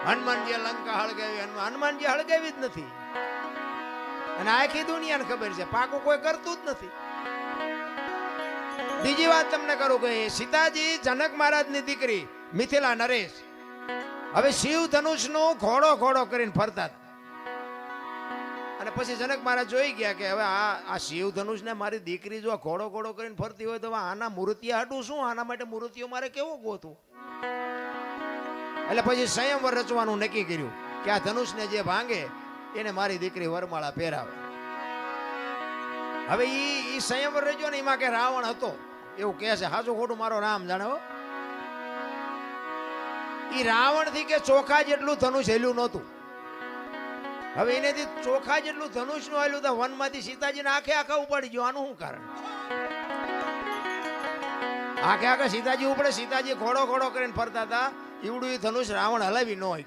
હનુમાનજી લંકા હળગાવી, હનુમાનજી હળગાવી જ નથી. અને આખી દુનિયાને ખબર છે પાકું કોઈ કરતું જ નથી. બીજી વાત તમને કરું કે સીતાજી જનક મહારાજની દીકરી મિથિલા નરેશ હવે શિવ ધનુષનું ઘોડો ઘોડો કરીને ફરતા હતા. અને પછી જનક મહારાજ જોઈ ગયા કે હવે આ શિવ ધનુષ ને મારી દીકરી જો ઘોડો ઘોડો કરીને ફરતી હોય તો આના મૂર્તિયા હાટું શું, આના માટે મૂર્તિઓ મારે કેવો ગોતું. એટલે પછી સંયમવર રચવાનું નક્કી કર્યું કે આ ધનુષને જે ભાંગે એને મારી દીકરી વરમાળા પહેરાવે. હવે ઈ સંયમવર રચ્યો ને એમાં કે રાવણ હતો એવું કહે છે, સાચું ખોટું મારો રામ જાણે. ઈ રાવણ થી કે ચોખા જેટલું ધનુષ હેલ્યું નહોતું. હવે એનેથી ચોખા જેટલું ધનુષ નું હેલ્યું તો વનમાંથી સીતાજીને આખે આખા ઉપાડી ગયો. આનું શું કારણ? આખે આખા સીતાજી ઉપડે, સીતાજી ઘોડો ઘોડો કરીને ફરતા હતા. ઈવડું ધનુષ રાવણ હલાવી ન હોય.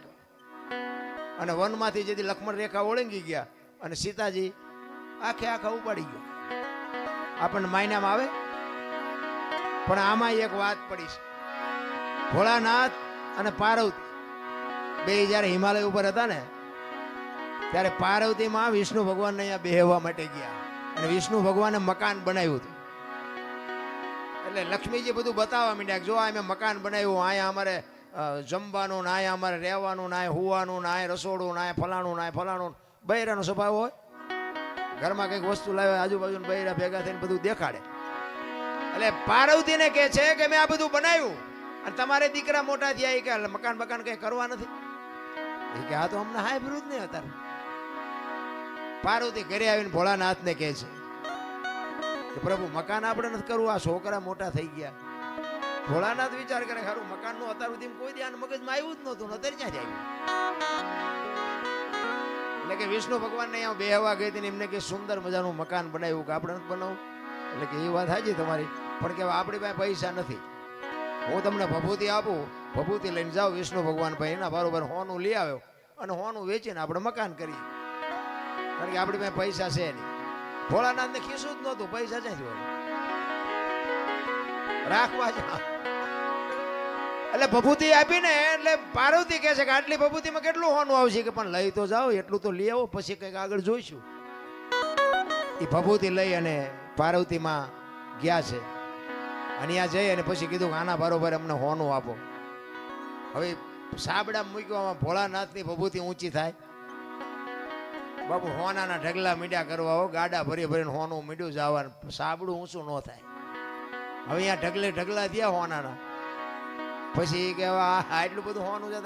અને વનમાંથી જેથી લક્ષ્મણ રેખા ઓળંગી ગયા અને સીતાજી આખે આખા ઉપાડી ગયો. આપણને માયનામાં આવે. પણ આમાં એક વાત પડી છે. ભોળાનાથ અને પાર્વતી બે જયારે હિમાલય ઉપર હતા ને ત્યારે પાર્વતી માં વિષ્ણુ ભગવાનને અહીંયા બેહવા માટે ગયા અને વિષ્ણુ ભગવાને મકાન બનાવ્યું હતું. એટલે લક્ષ્મીજી બધું બતાવવા માંડ્યા જો આ મેં મકાન બનાવ્યું, અહીંયા અમારે જમવાનું ના, અહીંયા અમારે રહેવાનું ના, હુવાનું ના, રસોડું ના, ફલાણું ના, ફલાણું. બૈરાનો સ્વભાવ હોય, ઘરમાં કંઈક વસ્તુ લાવે આજુબાજુ બૈરા ભેગા થઈને બધું દેખાડે. એટલે પાર્વતીને કહે છે કે મેં આ બધું બનાવ્યું અને તમારે દીકરા મોટા થયા કે મકાન બકાન કઈ કરવા નથી. એ કે આ તો અમને હાય વિરુદ્ધ નહીં હતા. પાર્વતી ઘરે આવીને ભોળાનાથને કહે છે કે પ્રભુ મકાન આપણે નથી કરવું, આ છોકરા મોટા થઈ ગયા. ભોળાનાથ વિચાર કરે ખરું મકાન નું અત્યાર સુધી કોઈ ધ્યાન મગજમાં આવ્યું જ નહોતું, અત્યારે ક્યાં જાય. એટલે કે વિષ્ણુ ભગવાન ને અહીંયા બેહવા ગઈ હતી એમને કે સુંદર મજાનું મકાન બનાવ્યું કે આપણે નથી બનાવું. એટલે કે એ વાત સાચી તમારી, પણ કે આપણી પાસે પૈસા નથી. હું તમને ભભૂતિ આપું, ભભૂતિ લઈને જાઓ વિષ્ણુ ભગવાન ભાઈ એના બરોબર હોનું લઈ આવ્યો અને હોનું વેચીને આપણે મકાન કરીએ. કારણ કે આપણી પાસે પૈસા છે નહીં. ભોળાનાથ ને ખીસું જ નહોતું, પૈસા ક્યાંથી હોય રાખવા જ. એટલે ભભૂતિ આપીને એટલે પાર્વતી કહે છે કે આટલી ભભૂતિમાં કેટલું હોનું આવશે કે પણ લઈ તો જાઓ, એટલું તો લઈ આવો પછી કંઈક આગળ જોઈશું. એ ભભૂતિ લઈ અને પાર્વતીમાં ગયા છે અને ત્યાં જઈ અને પછી કીધું કે આના બરોબર અમને હોનું આપો. હવે સાબડા મૂક્યો, ભોળાનાથની ભભૂતિ ઊંચી થાય. બાપુ હોનાના ઢગલા મીડ્યા કરવા હો, ગાડા ભરી ભરીને હોનું મીડ્યું જવાનું, સાબડું ઊંચું ન થાય. હવે અહીંયા ઢગલે ઢગલા થયા હોનાના. પછી કે આટલું બધું હોનું